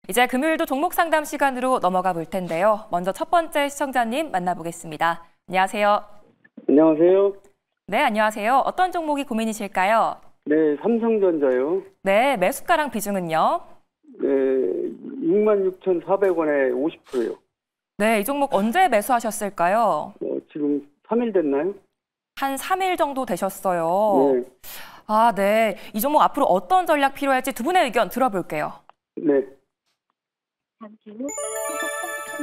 이제 금요일도 종목 상담 시간으로 넘어가 볼 텐데요. 먼저 첫 번째 시청자님 만나보겠습니다. 안녕하세요. 안녕하세요. 네, 안녕하세요. 어떤 종목이 고민이실까요? 네, 삼성전자요. 네, 매수가랑 비중은요? 네, 66,400원에 50%요. 네, 이 종목 언제 매수하셨을까요? 지금 3일 됐나요? 한 3일 정도 되셨어요. 네. 아, 네. 이 종목 앞으로 어떤 전략 필요할지 두 분의 의견 들어볼게요. 네.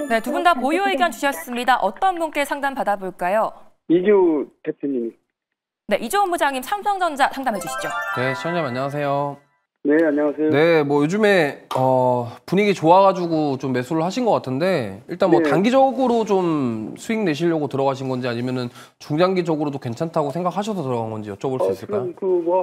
네, 두 분 다 보유 의견 주셨습니다. 어떤 분께 상담 받아볼까요? 이규 대표님. 네, 이주원 부장님 삼성전자 상담해 주시죠. 네, 시청자님 안녕하세요. 네, 안녕하세요. 네, 뭐 요즘에 분위기 좋아가지고 좀 매수를 하신 것 같은데 일단 뭐 네. 단기적으로 좀 수익 내시려고 들어가신 건지 아니면은 중장기적으로도 괜찮다고 생각하셔서 들어간 건지 여쭤볼 수 있을까요?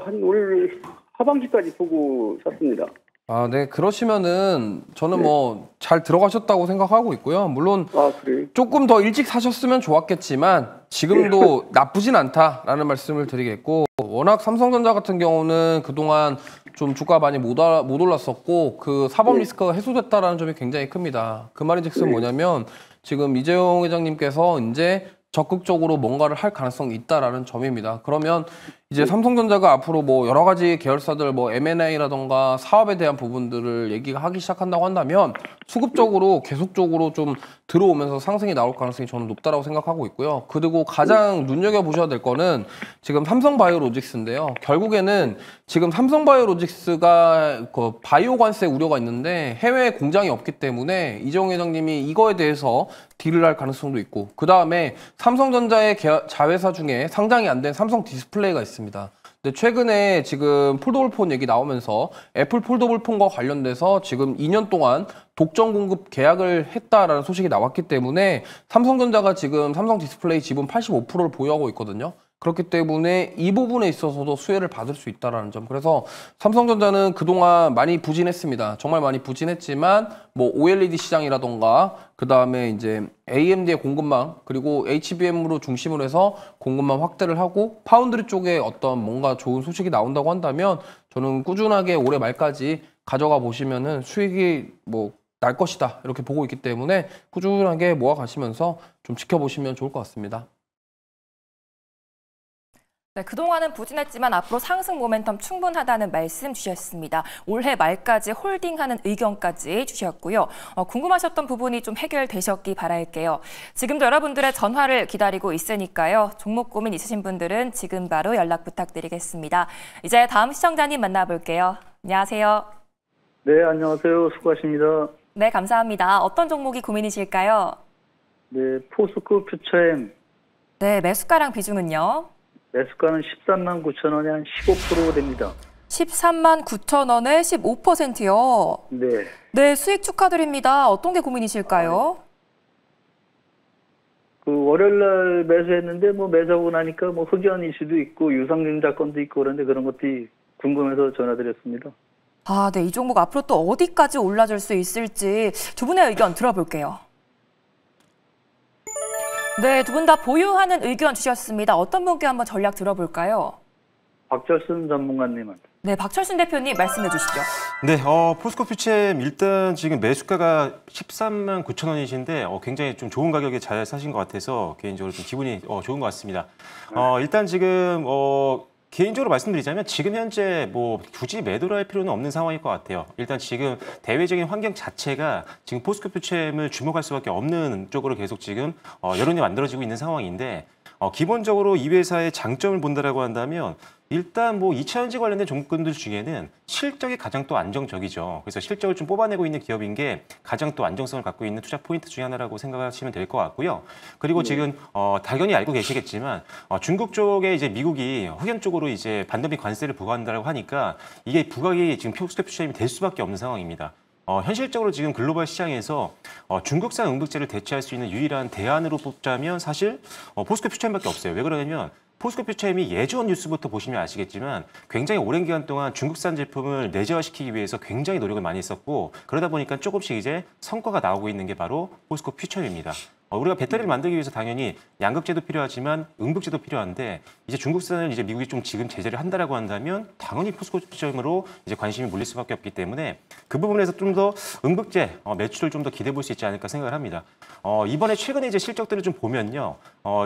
한 올 하반기까지 보고 샀습니다. 아, 네, 그러시면은 저는 네. 뭐 잘 들어가셨다고 생각하고 있고요. 물론 아, 그래요? 조금 더 일찍 사셨으면 좋았겠지만 지금도 나쁘진 않다라는 말씀을 드리겠고, 워낙 삼성전자 같은 경우는 그동안 좀 주가 많이 못 올랐었고 그 사법 네. 리스크가 해소됐다라는 점이 굉장히 큽니다. 그 말인즉슨 네. 뭐냐면 지금 이재용 회장님께서 이제 적극적으로 뭔가를 할 가능성이 있다라는 점입니다. 그러면 이제 삼성전자가 앞으로 뭐 여러 가지 계열사들 뭐 M&A라던가 사업에 대한 부분들을 얘기가 하기 시작한다고 한다면 수급적으로 계속적으로 좀 들어오면서 상승이 나올 가능성이 저는 높다라고 생각하고 있고요. 그리고 가장 눈여겨보셔야 될 거는 지금 삼성바이오로직스인데요. 결국에는 지금 삼성바이오로직스가 그 바이오 관세 우려가 있는데 해외에 공장이 없기 때문에 이재용 회장님이 이거에 대해서 딜을 할 가능성도 있고, 그 다음에 삼성전자의 자회사 중에 상장이 안 된 삼성 디스플레이가 있습니다. 근데 최근에 지금 폴더블 폰 얘기 나오면서 애플 폴더블 폰과 관련돼서 지금 2년 동안 독점 공급 계약을 했다라는 소식이 나왔기 때문에 삼성전자가 지금 삼성 디스플레이 지분 85%를 보유하고 있거든요. 그렇기 때문에 이 부분에 있어서도 수혜를 받을 수 있다는 점. 그래서 삼성전자는 그동안 많이 부진했습니다. 정말 많이 부진했지만 뭐 OLED 시장이라던가 그 다음에 이제 AMD의 공급망 그리고 HBM으로 중심으로 해서 공급망 확대를 하고 파운드리 쪽에 어떤 뭔가 좋은 소식이 나온다고 한다면 저는 꾸준하게 올해 말까지 가져가 보시면은 수익이 뭐 날 것이다 이렇게 보고 있기 때문에 꾸준하게 모아가시면서 좀 지켜보시면 좋을 것 같습니다. 네, 그동안은 부진했지만 앞으로 상승 모멘텀 충분하다는 말씀 주셨습니다. 올해 말까지 홀딩하는 의견까지 주셨고요. 궁금하셨던 부분이 좀 해결되셨기 바랄게요. 지금도 여러분들의 전화를 기다리고 있으니까요. 종목 고민 있으신 분들은 지금 바로 연락 부탁드리겠습니다. 이제 다음 시청자님 만나볼게요. 안녕하세요. 네, 안녕하세요. 수고하십니다. 네, 감사합니다. 어떤 종목이 고민이실까요? 네, 포스코 퓨처엠 네, 매수가랑 비중은요? 매수가는 13만 9천 원에 한 15% 됩니다. 13만 9천 원에 15%요. 네. 네, 수익 축하드립니다. 어떤 게 고민이실까요? 그 월요일 날 매수했는데 뭐 매수하고 나니까 뭐 흑연 이슈도 있고 유상증자 건도 있고 그런데 그런 것들이 궁금해서 전화드렸습니다. 아, 네, 이 종목 앞으로 또 어디까지 올라줄 수 있을지 두 분의 의견 들어볼게요. 네, 두 분 다 보유하는 의견 주셨습니다. 어떤 분께 한번 전략 들어볼까요? 박철순 전문가님한테. 네, 박철순 대표님 말씀해 주시죠. 네, 포스코 퓨처엠 일단 지금 매수가가 13만 9천 원이신데 굉장히 좀 좋은 가격에 잘 사신 것 같아서 개인적으로 좀 기분이 좋은 것 같습니다. 일단 지금 개인적으로 말씀드리자면 지금 현재 뭐 굳이 매도를 할 필요는 없는 상황일 것 같아요. 일단 지금 대외적인 환경 자체가 지금 포스코 퓨처엠을 주목할 수밖에 없는 쪽으로 계속 지금 여론이 만들어지고 있는 상황인데 기본적으로 이 회사의 장점을 본다라고 한다면 일단 뭐 2차전지 관련된 종목군들 중에는 실적이 가장 또 안정적이죠. 그래서 실적을 좀 뽑아내고 있는 기업인 게 가장 또 안정성을 갖고 있는 투자 포인트 중에 하나라고 생각하시면 될 것 같고요. 그리고 지금 당연히 알고 계시겠지만 중국 쪽에 이제 미국이 흑연 쪽으로 이제 반도체 관세를 부과한다고 하니까 이게 부각이 지금 포스코 퓨처엠이 될 수밖에 없는 상황입니다. 현실적으로 지금 글로벌 시장에서 중국산 응급제를 대체할 수 있는 유일한 대안으로 뽑자면 사실 포스코 퓨처엠밖에 없어요. 왜 그러냐면 포스코 퓨처엠이 예전 뉴스부터 보시면 아시겠지만 굉장히 오랜 기간 동안 중국산 제품을 내재화시키기 위해서 굉장히 노력을 많이 했었고 그러다 보니까 조금씩 이제 성과가 나오고 있는 게 바로 포스코 퓨처엠입니다. 우리가 배터리를 만들기 위해서 당연히 양극재도 필요하지만 음극재도 필요한데 이제 중국산을 이제 미국이 좀 지금 제재를 한다라고 한다면 당연히 포스코 시점으로 이제 관심이 몰릴 수밖에 없기 때문에 그 부분에서 좀 더 음극재 매출을 좀 더 기대해 볼 수 있지 않을까 생각을 합니다. 이번에 최근에 이제 실적들을 좀 보면요.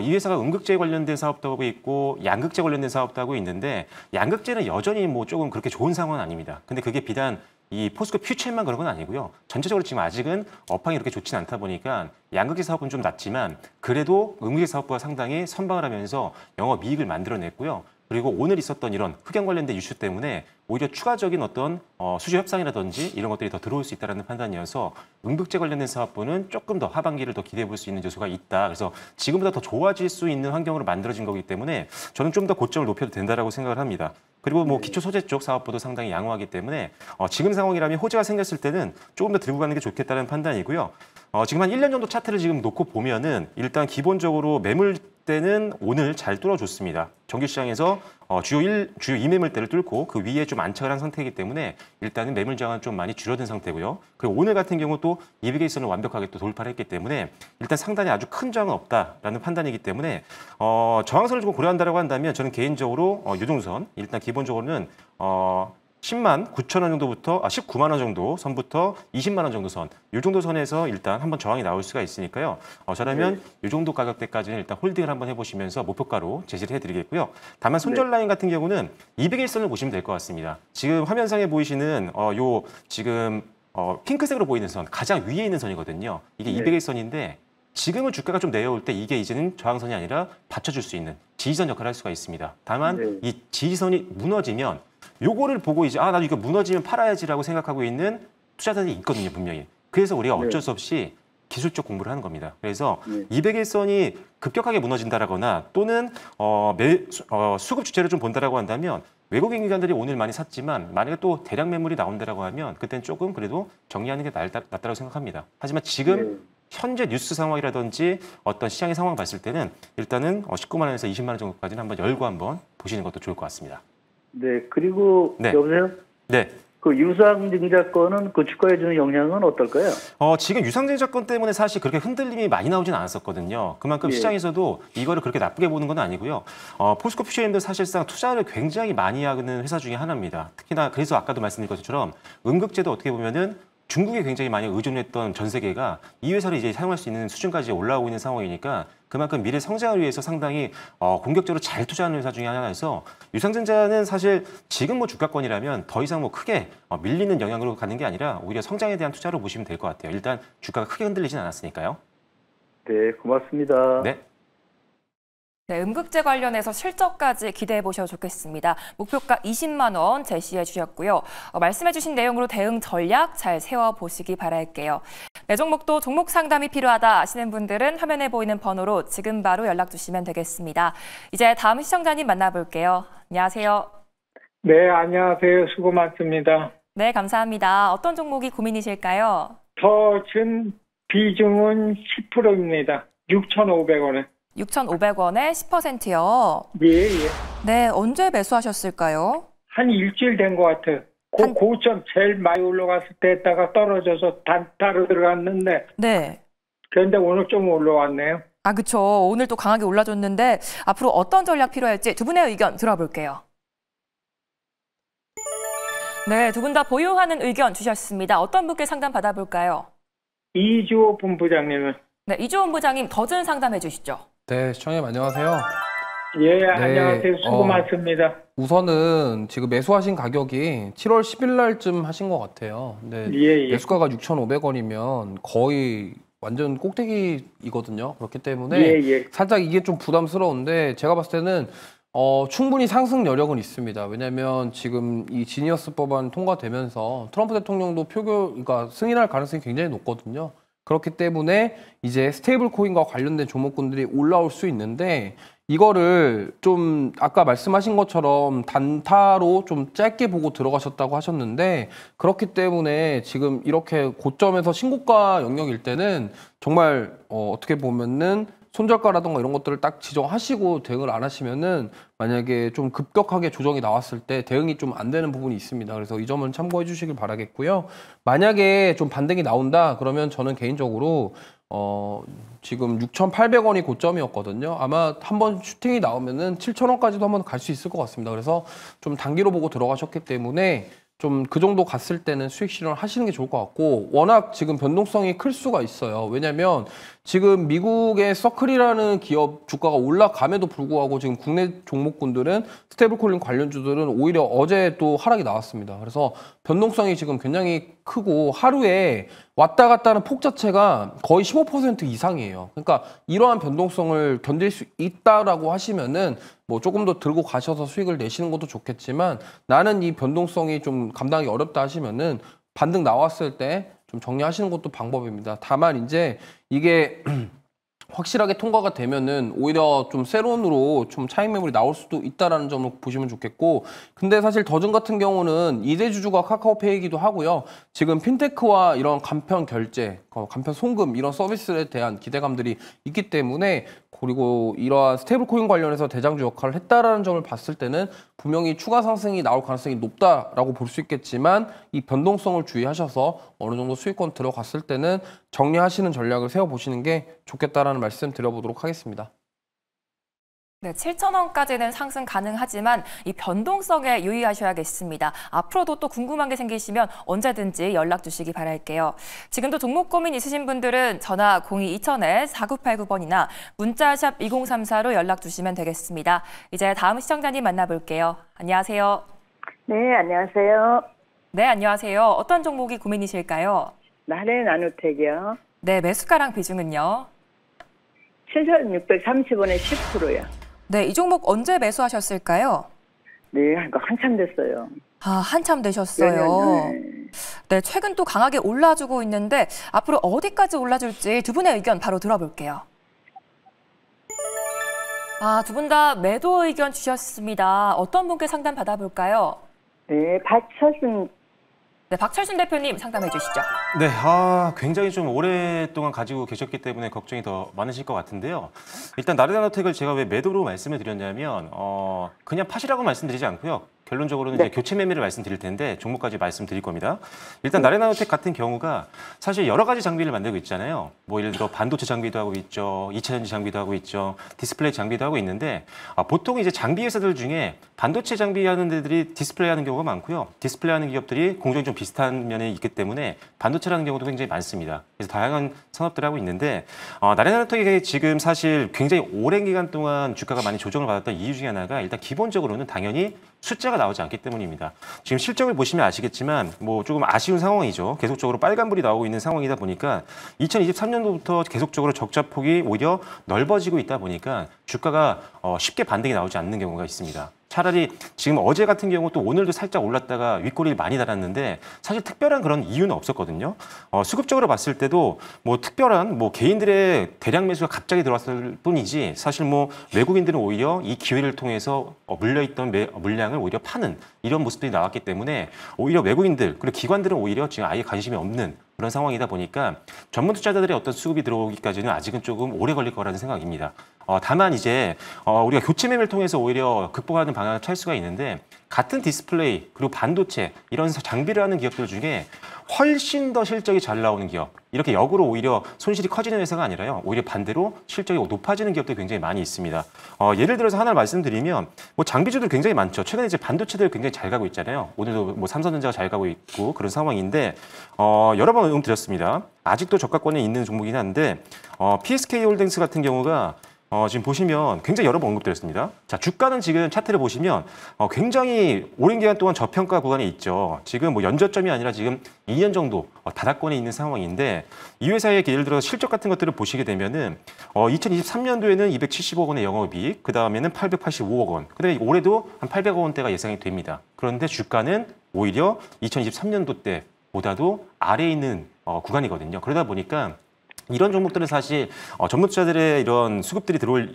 이 회사가 음극재 관련된 사업도 하고 있고 양극재 관련된 사업도 하고 있는데 양극재는 여전히 뭐 조금 그렇게 좋은 상황은 아닙니다. 근데 그게 비단 이 포스코 퓨처에만 그런 건 아니고요. 전체적으로 지금 아직은 업황이 그렇게 좋진 않다 보니까 양극재 사업은 좀 낮지만 그래도 음극재 사업부가 상당히 선방을 하면서 영업이익을 만들어냈고요. 그리고 오늘 있었던 이런 흑연 관련된 이슈 때문에 오히려 추가적인 어떤 수주 협상이라든지 이런 것들이 더 들어올 수 있다는 판단이어서 음극재 관련된 사업부는 조금 더 하반기를 더 기대해 볼 수 있는 요소가 있다. 그래서 지금보다 더 좋아질 수 있는 환경으로 만들어진 거기 때문에 저는 좀 더 고점을 높여도 된다라고 생각을 합니다. 그리고 뭐 기초 소재 쪽 사업부도 상당히 양호하기 때문에 지금 상황이라면 호재가 생겼을 때는 조금 더 들고 가는 게 좋겠다는 판단이고요. 지금 한 1년 정도 차트를 지금 놓고 보면은 일단 기본적으로 매물대는 오늘 잘 뚫어줬습니다. 정규시장에서 주요 2매물대를 뚫고 그 위에 좀 안착을 한 상태이기 때문에 일단은 매물 저항은 좀 많이 줄어든 상태고요. 그리고 오늘 같은 경우 또 200일선을 완벽하게 또 돌파를 했기 때문에 일단 상단에 아주 큰 저항은 없다라는 판단이기 때문에 저항선을 좀 고려한다라고 한다면 저는 개인적으로 유동선 일단 기본적으로는 10만 9천 원 정도부터 19만 원 정도 선부터 20만 원 정도 선, 이 정도 선에서 일단 한번 저항이 나올 수가 있으니까요. 저라면 이 정도 가격대까지는 일단 홀딩을 한번 해보시면서 목표가로 제시를 해드리겠고요. 다만 손절 라인 같은 경우는 200일선을 보시면 될 것 같습니다. 지금 화면상에 보이시는 요 지금 핑크색으로 보이는 선, 가장 위에 있는 선이거든요. 이게 200일선인데 지금은 주가가 좀 내려올 때 이게 이제는 저항선이 아니라 받쳐줄 수 있는 지지선 역할을 할 수가 있습니다. 다만 이 지지선이 무너지면 요거를 보고 이제 나도 이거 무너지면 팔아야지라고 생각하고 있는 투자자들이 있거든요, 분명히. 그래서 우리가 어쩔 수 없이 기술적 공부를 하는 겁니다. 그래서 200일선이 급격하게 무너진다라거나 또는 수급 주체를 좀 본다라고 한다면 외국인 기관들이 오늘 많이 샀지만 만약에 또 대량 매물이 나온다라고 하면 그때는 조금 그래도 정리하는 게 낫다고 생각합니다. 하지만 지금 현재 뉴스 상황이라든지 어떤 시장의 상황을 봤을 때는 일단은 19만 원에서 20만 원 정도까지는 한번 열고 한번 보시는 것도 좋을 것 같습니다. 네, 그리고 여보세요? 네. 그 유상증자권은 그 주가에 주는 영향은 어떨까요? 지금 유상증자권 때문에 사실 그렇게 흔들림이 많이 나오진 않았었거든요. 그만큼 시장에서도 이거를 그렇게 나쁘게 보는 건 아니고요. 포스코 퓨처엠도 사실상 투자를 굉장히 많이 하는 회사 중에 하나입니다. 특히나 그래서 아까도 말씀드린 것처럼 음극재도 어떻게 보면은 중국에 굉장히 많이 의존했던 전 세계가 이 회사를 이제 사용할 수 있는 수준까지 올라오고 있는 상황이니까 그만큼 미래 성장을 위해서 상당히 공격적으로 잘 투자하는 회사 중에 하나여서 유상증자는 사실 지금 뭐 주가권이라면 더 이상 뭐 크게 밀리는 영향으로 가는 게 아니라 오히려 성장에 대한 투자로 보시면 될 것 같아요. 일단 주가가 크게 흔들리진 않았으니까요. 네, 고맙습니다. 네. 네, 음극재 관련해서 실적까지 기대해 보셔도 좋겠습니다. 목표가 20만 원 제시해 주셨고요. 말씀해 주신 내용으로 대응 전략 잘 세워보시기 바랄게요. 내 종목도 종목 상담이 필요하다 하시는 분들은 화면에 보이는 번호로 지금 바로 연락 주시면 되겠습니다. 이제 다음 시청자님 만나볼게요. 안녕하세요. 네, 안녕하세요. 수고 많습니다. 네, 감사합니다. 어떤 종목이 고민이실까요? 더준 비중은 10%입니다. 6,500원에. 6,500원에 10%요. 예. 네, 언제 매수하셨을까요? 한 일주일 된 것 같아요. 고점 제일 많이 올라갔을 때 했다가 떨어져서 단타로 들어갔는데. 네. 그런데 오늘 좀 올라왔네요. 그쵸. 오늘 또 강하게 올라줬는데 앞으로 어떤 전략 필요할지 두 분의 의견 들어볼게요. 네, 두 분 다 보유하는 의견 주셨습니다. 어떤 분께 상담 받아볼까요? 이주호 본부장님은. 네, 이주호 본부장님 더준 상담해 주시죠. 네, 시청자님 안녕하세요. 예, 안녕하세요. 수고 많습니다. 우선은 지금 매수하신 가격이 7월 10일 날쯤 하신 것 같아요. 근데 매수가가 6,500원이면 거의 완전 꼭대기이거든요. 그렇기 때문에 살짝 이게 좀 부담스러운데 제가 봤을 때는 충분히 상승 여력은 있습니다. 왜냐하면 지금 이 지니어스 법안 통과되면서 트럼프 대통령도 그러니까 승인할 가능성이 굉장히 높거든요. 그렇기 때문에 이제 스테이블 코인과 관련된 종목군들이 올라올 수 있는데 이거를 좀 아까 말씀하신 것처럼 단타로 좀 짧게 보고 들어가셨다고 하셨는데 그렇기 때문에 지금 이렇게 고점에서 신고가 영역일 때는 정말 어떻게 보면은 손절가라던가 이런 것들을 딱 지정하시고 대응을 안 하시면은 만약에 좀 급격하게 조정이 나왔을 때 대응이 좀 안 되는 부분이 있습니다. 그래서 이 점은 참고해 주시길 바라겠고요. 만약에 좀 반등이 나온다 그러면 저는 개인적으로 지금 6,800원이 고점이었거든요. 아마 한번 슈팅이 나오면은 7,000원까지도 한번 갈 수 있을 것 같습니다. 그래서 좀 단기로 보고 들어가셨기 때문에 좀 그 정도 갔을 때는 수익 실현을 하시는 게 좋을 것 같고, 워낙 지금 변동성이 클 수가 있어요. 왜냐하면 지금 미국의 서클이라는 기업 주가가 올라감에도 불구하고 지금 국내 종목군들은 스테이블코인 관련주들은 오히려 어제 또 하락이 나왔습니다. 그래서 변동성이 지금 굉장히 크고 하루에 왔다 갔다 하는 폭 자체가 거의 15% 이상이에요. 그러니까 이러한 변동성을 견딜 수 있다라고 하시면은 뭐 조금 더 들고 가셔서 수익을 내시는 것도 좋겠지만, 나는 이 변동성이 좀 감당하기 어렵다 하시면은 반등 나왔을 때 좀 정리하시는 것도 방법입니다. 다만 이제 이게 확실하게 통과가 되면은 오히려 좀 세론으로 좀 차익 매물이 나올 수도 있다라는 점을 보시면 좋겠고, 근데 사실 더즌 같은 경우는 2대 주주가 카카오페이이기도 하고요. 지금 핀테크와 이런 간편 결제, 간편 송금 이런 서비스에 대한 기대감들이 있기 때문에, 그리고 이러한 스테이블 코인 관련해서 대장주 역할을 했다라는 점을 봤을 때는 분명히 추가 상승이 나올 가능성이 높다라고 볼 수 있겠지만, 이 변동성을 주의하셔서 어느 정도 수익권 들어갔을 때는 정리하시는 전략을 세워보시는 게 좋겠다라는 말씀 드려보도록 하겠습니다. 네, 7,000원까지는 상승 가능하지만 이 변동성에 유의하셔야겠습니다. 앞으로도 또 궁금한 게 생기시면 언제든지 연락 주시기 바랄게요. 지금도 종목 고민 있으신 분들은 전화 02-2000-4989번이나 문자샵 2034로 연락 주시면 되겠습니다. 이제 다음 시청자님 만나볼게요. 안녕하세요. 네, 안녕하세요. 네, 안녕하세요. 어떤 종목이 고민이실까요? 나는 나누텍이요. 네, 매수가랑 비중은요? 7,630원에 10%요. 네, 이 종목 언제 매수하셨을까요? 네, 이거 한참 됐어요. 아, 한참 되셨어요. 네, 최근 또 강하게 올라주고 있는데 앞으로 어디까지 올라줄지 두 분의 의견 바로 들어볼게요. 아, 두 분 다 매도 의견 주셨습니다. 어떤 분께 상담 받아볼까요? 네, 박철순. 네, 박철순 대표님 상담해 주시죠. 네, 굉장히 좀 오랫동안 가지고 계셨기 때문에 걱정이 더 많으실 것 같은데요. 일단 나르다노텍을 제가 왜 매도로 말씀을 드렸냐면 그냥 팟이라고 말씀드리지 않고요. 결론적으로는 이제 교체 매매를 말씀드릴 텐데 종목까지 말씀드릴 겁니다. 일단 나르다노텍 같은 경우가 사실 여러 가지 장비를 만들고 있잖아요. 뭐 예를 들어 반도체 장비도 하고 있죠, 2차전지 장비도 하고 있죠, 디스플레이 장비도 하고 있는데 보통 이제 장비 회사들 중에 반도체 장비 하는 데들이 디스플레이 하는 경우가 많고요. 디스플레이 하는 기업들이 공정이 좀 비슷한 면이 있기 때문에 반도체라는 경우도 굉장히 많습니다. 그래서 다양한 산업들 하고 있는데 나르다노텍이 지금 사실 굉장히 오랜 기간 동안 주가가 많이 조정을 받았던 이유 중에 하나가 일단 기본적으로는 당연히 숫자가 나오지 않기 때문입니다. 지금 실적을 보시면 아시겠지만 뭐 조금 아쉬운 상황이죠. 계속적으로 빨간불이 나오고 있는 상황이다 보니까 2023년도부터 계속적으로 적자폭이 오히려 넓어지고 있다 보니까 주가가 쉽게 반등이 나오지 않는 경우가 있습니다. 차라리 지금 어제 같은 경우 또 오늘도 살짝 올랐다가 윗꼬리를 많이 달았는데 사실 특별한 그런 이유는 없었거든요. 수급적으로 봤을 때도 뭐 특별한 뭐 개인들의 대량 매수가 갑자기 들어왔을 뿐이지 사실 뭐 외국인들은 오히려 이 기회를 통해서 물려있던 물량을 오히려 파는 이런 모습들이 나왔기 때문에 오히려 외국인들 그리고 기관들은 오히려 지금 아예 관심이 없는 그런 상황이다 보니까 전문 투자자들의 어떤 수급이 들어오기까지는 아직은 조금 오래 걸릴 거라는 생각입니다. 다만 이제 우리가 교체 매매를 통해서 오히려 극복하는 방향을 찾을 수가 있는데 같은 디스플레이 그리고 반도체 이런 장비를 하는 기업들 중에 훨씬 더 실적이 잘 나오는 기업 이렇게 역으로 오히려 손실이 커지는 회사가 아니라요. 오히려 반대로 실적이 높아지는 기업들이 굉장히 많이 있습니다. 예를 들어서 하나를 말씀드리면 뭐 장비주들 굉장히 많죠. 최근에 이제 반도체들 굉장히 잘 가고 있잖아요. 오늘도 뭐 삼성전자가 잘 가고 있고 그런 상황인데 여러 번 응드렸습니다. 아직도 저가권에 있는 종목이긴 한데 PSK홀딩스 같은 경우가 지금 보시면 굉장히 여러 번 언급드렸습니다. 자, 주가는 지금 차트를 보시면 굉장히 오랜 기간 동안 저평가 구간에 있죠. 지금 뭐 연저점이 아니라 지금 2년 정도 바닥권에 있는 상황인데 이 회사의 예를 들어 실적 같은 것들을 보시게 되면은 2023년도에는 270억 원의 영업이익, 그 다음에는 885억 원, 그다음에 올해도 한 800억 원대가 예상이 됩니다. 그런데 주가는 오히려 2023년도 때보다도 아래에 있는 구간이거든요. 그러다 보니까 이런 종목들은 사실 전문 투자들의 이런 수급들이 들어올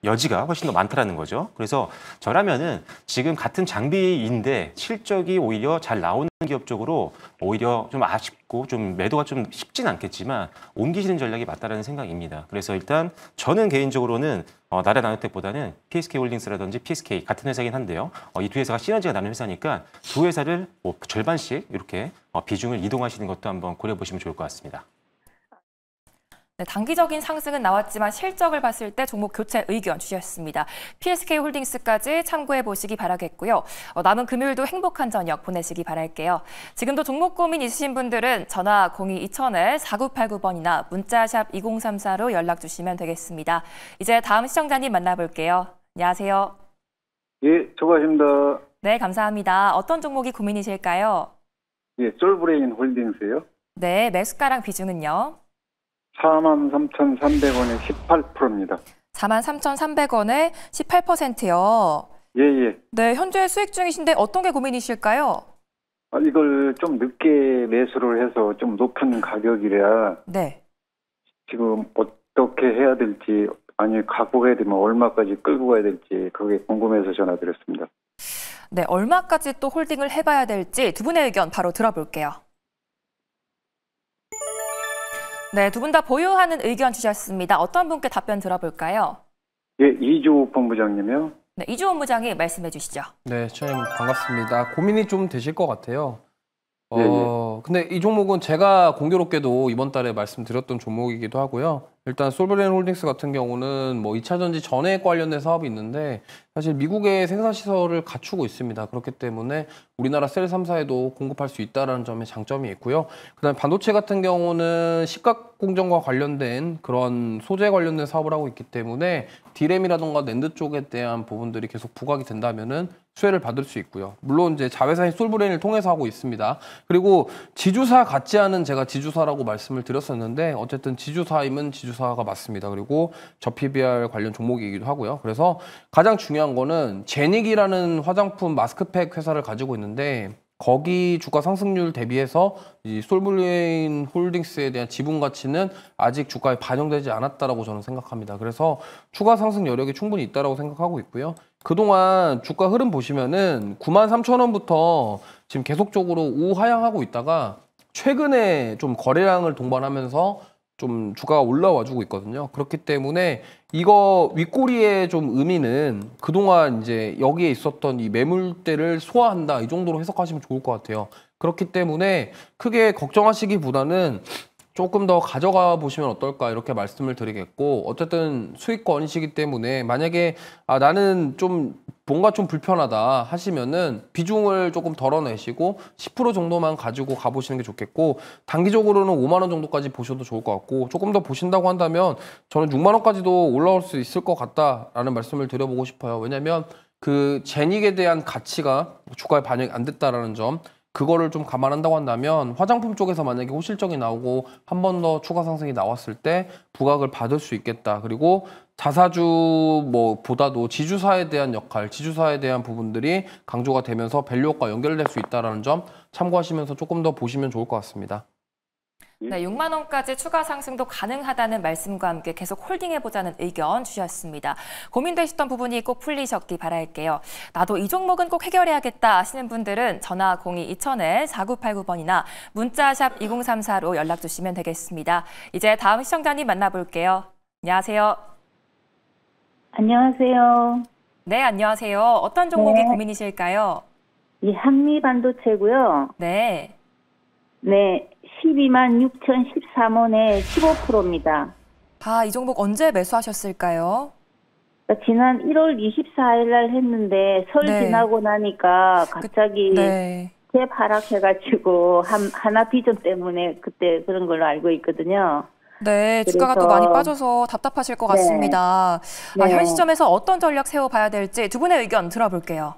여지가 훨씬 더 많다라는 거죠. 그래서 저라면은 지금 같은 장비인데 실적이 오히려 잘 나오는 기업 쪽으로 오히려 좀 아쉽고 좀 매도가 좀 쉽진 않겠지만 옮기시는 전략이 맞다라는 생각입니다. 그래서 일단 저는 개인적으로는 나르다노텍보다는 PSK홀딩스라든지 PSK 같은 회사이긴 한데요. 이 두 회사가 시너지가 나는 회사니까 두 회사를 뭐 절반씩 이렇게 비중을 이동하시는 것도 한번 고려해 보시면 좋을 것 같습니다. 네, 단기적인 상승은 나왔지만 실적을 봤을 때 종목 교체 의견 주셨습니다. PSK홀딩스까지 참고해 보시기 바라겠고요. 남은 금요일도 행복한 저녁 보내시기 바랄게요. 지금도 종목 고민 있으신 분들은 전화 02-2000-4989번이나 문자샵 2034로 연락 주시면 되겠습니다. 이제 다음 시청자님 만나볼게요. 안녕하세요. 예, 수고하십니다. 네, 감사합니다. 어떤 종목이 고민이실까요? 예, 솔브레인 홀딩스요. 네, 매수가랑 비중은요? 43,300원에 18%입니다. 43,300원에 18%요. 예, 예. 네, 현재 수익 중이신데 어떤 게 고민이실까요? 이걸 좀 늦게 매수를 해서 좀 높은 가격이라 네. 지금 어떻게 해야 될지, 아니 갖고 가야 되면 얼마까지 끌고 가야 될지 그게 궁금해서 전화드렸습니다. 네, 얼마까지 또 홀딩을 해봐야 될지 두 분의 의견 바로 들어볼게요. 네, 두 분 다 보유하는 의견 주셨습니다. 어떤 분께 답변 들어볼까요? 예, 이조 본부장님이요. 네, 이주원 부장이 말씀해 주시죠. 네, 시청자님 반갑습니다. 고민이 좀 되실 것 같아요. 예, 예. 근데 이 종목은 제가 공교롭게도 이번 달에 말씀드렸던 종목이기도 하고요. 일단 솔브레인 홀딩스 같은 경우는 뭐 2차 전지 전해 관련된 사업이 있는데 사실 미국의 생산 시설을 갖추고 있습니다. 그렇기 때문에 우리나라 셀 3사에도 공급할 수 있다는 점에 장점이 있고요. 그다음에 반도체 같은 경우는 시각 공정과 관련된 그런 소재 관련된 사업을 하고 있기 때문에 디램이라던가 낸드 쪽에 대한 부분들이 계속 부각이 된다면은 수혜를 받을 수 있고요. 물론 이제 자회사인 솔브레인을 통해서 하고 있습니다. 그리고 지주사 같지 않은 제가 지주사라고 말씀을 드렸었는데 어쨌든 지주사임은 지주사가 맞습니다. 그리고 저 PBR 관련 종목이기도 하고요. 그래서 가장 중요한 거는 제닉이라는 화장품 마스크팩 회사를 가지고 있는데 거기 주가 상승률 대비해서 이 솔브레인 홀딩스에 대한 지분 가치는 아직 주가에 반영되지 않았다라고 저는 생각합니다. 그래서 추가 상승 여력이 충분히 있다라고 생각하고 있고요. 그동안 주가 흐름 보시면은 93,000원부터 지금 계속적으로 우하향하고 있다가 최근에 좀 거래량을 동반하면서 좀 주가가 올라와 주고 있거든요. 그렇기 때문에 이거 윗꼬리의 좀 의미는 그동안 이제 여기에 있었던 이 매물대를 소화한다 이 정도로 해석하시면 좋을 것 같아요. 그렇기 때문에 크게 걱정하시기보다는 조금 더 가져가 보시면 어떨까 이렇게 말씀을 드리겠고 어쨌든 수익권이시기 때문에 만약에 나는 좀 뭔가 좀 불편하다 하시면은 비중을 조금 덜어내시고 10% 정도만 가지고 가보시는 게 좋겠고 단기적으로는 5만 원 정도까지 보셔도 좋을 것 같고 조금 더 보신다고 한다면 저는 6만 원까지도 올라올 수 있을 것 같다라는 말씀을 드려보고 싶어요. 왜냐하면 그 제닉에 대한 가치가 주가에 반영이 안 됐다라는 점 그거를 좀 감안한다고 한다면 화장품 쪽에서 만약에 호실적이 나오고 한 번 더 추가 상승이 나왔을 때 부각을 받을 수 있겠다. 그리고 자사주 뭐 보다도 지주사에 대한 역할, 지주사에 대한 부분들이 강조가 되면서 밸류업과 연결될 수 있다는 점 참고하시면서 조금 더 보시면 좋을 것 같습니다. 네, 6만 원까지 추가 상승도 가능하다는 말씀과 함께 계속 홀딩해보자는 의견 주셨습니다. 고민되셨던 부분이 꼭 풀리셨기 바랄게요. 나도 이 종목은 꼭 해결해야겠다 하시는 분들은 전화 02-2000-4989번이나 문자샵 2034로 연락 주시면 되겠습니다. 이제 다음 시청자님 만나볼게요. 안녕하세요. 안녕하세요. 네, 안녕하세요. 어떤 종목이 네. 고민이실까요? 이 한미반도체고요. 네. 네, 126,013원에 15%입니다. 이 종목 언제 매수하셨을까요? 지난 1월 24일 날 했는데 설 네. 지나고 나니까 갑자기 네. 재하락해가지고 하나 비전 때문에 그때 그런 걸로 알고 있거든요. 네, 주가가 또 그래서- 많이 빠져서 답답하실 것 네. 같습니다. 네. 현 시점에서 어떤 전략 세워봐야 될지 두 분의 의견 들어볼게요.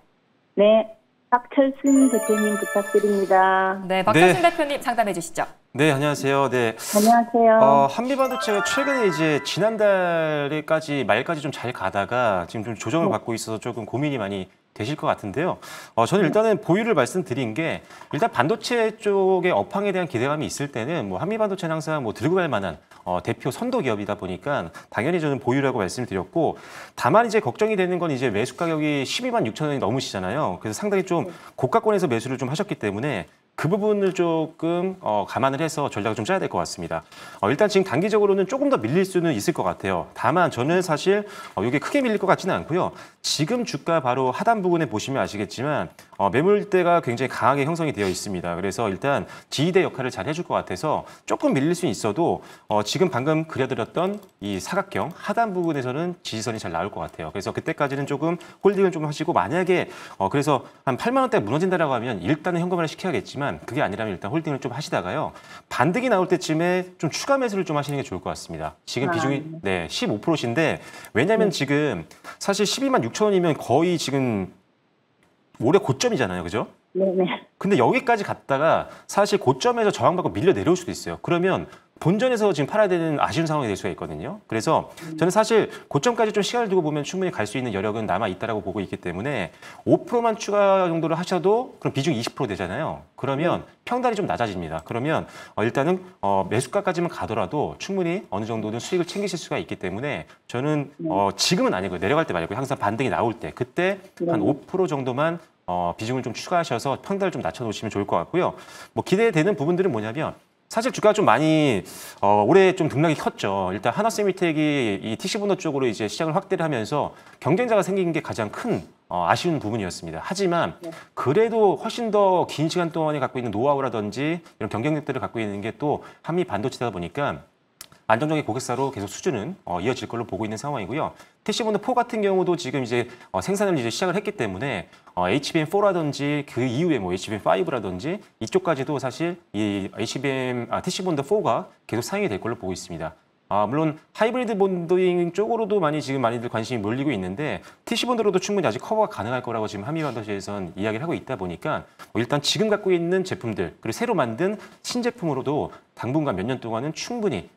네, 박철순 대표님 부탁드립니다. 네, 박철순 네. 대표님 상담해 주시죠. 네, 안녕하세요. 네. 안녕하세요. 한미반도체가 최근에 이제 지난달까지 말까지 좀 잘 가다가 지금 좀 조정을 받고 있어서 조금 고민이 많이 되실 것 같은데요. 저는 일단은 보유를 말씀드린 게 일단 반도체 쪽의 업황에 대한 기대감이 있을 때는 뭐 한미반도체는 항상 뭐 들고 갈 만한 대표 선도 기업이다 보니까 당연히 저는 보유라고 말씀을 드렸고 다만 이제 걱정이 되는 건 이제 매수 가격이 126,000원이 넘으시잖아요. 그래서 상당히 좀 고가권에서 매수를 좀 하셨기 때문에 그 부분을 조금 감안을 해서 전략을 좀 짜야 될 것 같습니다. 일단 지금 단기적으로는 조금 더 밀릴 수는 있을 것 같아요. 다만 저는 사실 이게 크게 밀릴 것 같지는 않고요. 지금 주가 바로 하단 부분에 보시면 아시겠지만 매물대가 굉장히 강하게 형성이 되어 있습니다. 그래서 일단 지지대 역할을 잘 해줄 것 같아서 조금 밀릴 수는 있어도 지금 방금 그려드렸던 이 사각형 하단 부분에서는 지지선이 잘 나올 것 같아요. 그래서 그때까지는 조금 홀딩을 좀 하시고 만약에 그래서 한 8만 원대 무너진다라고 하면 일단은 현금화를 시켜야겠지만 그게 아니라면 일단 홀딩을 좀 하시다가요. 반등이 나올 때쯤에 좀 추가 매수를 좀 하시는 게 좋을 것 같습니다. 지금 비중이 15%인데 왜냐하면 지금 사실 12만 6천 원이면 거의 지금 올해 고점이잖아요. 그죠? 네네. 근데 여기까지 갔다가 사실 고점에서 저항받고 밀려 내려올 수도 있어요. 그러면 본전에서 지금 팔아야 되는 아쉬운 상황이 될 수가 있거든요. 그래서 저는 사실 고점까지 좀 시간을 두고 보면 충분히 갈 수 있는 여력은 남아 있다라고 보고 있기 때문에 5%만 추가 정도를 하셔도 그럼 비중이 20% 되잖아요. 그러면 평단이 좀 낮아집니다. 그러면 일단은 매수가까지만 가더라도 충분히 어느 정도는 수익을 챙기실 수가 있기 때문에 저는 지금은 아니고 내려갈 때 말고 항상 반등이 나올 때 그때 한 5% 정도만 비중을 좀 추가하셔서 평단을 좀 낮춰놓으시면 좋을 것 같고요. 뭐 기대되는 부분들은 뭐냐면 사실 주가가 좀 많이 올해 좀 등락이 컸죠. 일단 하나세미텍이 이 TC본더 쪽으로 이제 시장을 확대를 하면서 경쟁자가 생긴 게 가장 큰 아쉬운 부분이었습니다. 하지만 그래도 훨씬 더 긴 시간 동안에 갖고 있는 노하우라든지 이런 경쟁력들을 갖고 있는 게 또 한미 반도체다 보니까 안정적인 고객사로 계속 수준은 이어질 걸로 보고 있는 상황이고요. TC본더 4 같은 경우도 지금 이제 생산을 이제 시작을 했기 때문에 HBM4라든지 그 이후에 뭐 HBM5라든지 이쪽까지도 사실 이 TC본더 4가 계속 사용이 될 걸로 보고 있습니다. 물론 하이브리드 본딩 쪽으로도 많이들 관심이 몰리고 있는데 TC본드로도 충분히 아직 커버가 가능할 거라고 지금 한미반도체에서는 이야기를 하고 있다 보니까 일단 지금 갖고 있는 제품들 그리고 새로 만든 신제품으로도 당분간 몇 년 동안은 충분히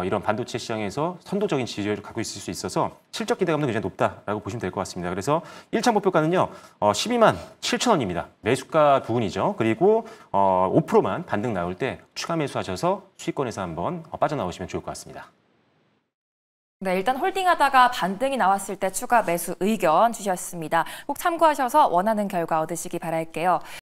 이런 반도체 시장에서 선도적인 지지율을 갖고 있을 수 있어서 실적 기대감도 굉장히 높다라고 보시면 될 것 같습니다. 그래서 1차 목표가는요 12만 7천 원입니다. 매수가 부분이죠. 그리고 5%만 반등 나올 때 추가 매수하셔서 수익권에서 한번 빠져나오시면 좋을 것 같습니다. 네, 일단 홀딩하다가 반등이 나왔을 때 추가 매수 의견 주셨습니다. 꼭 참고하셔서 원하는 결과 얻으시기 바랄게요.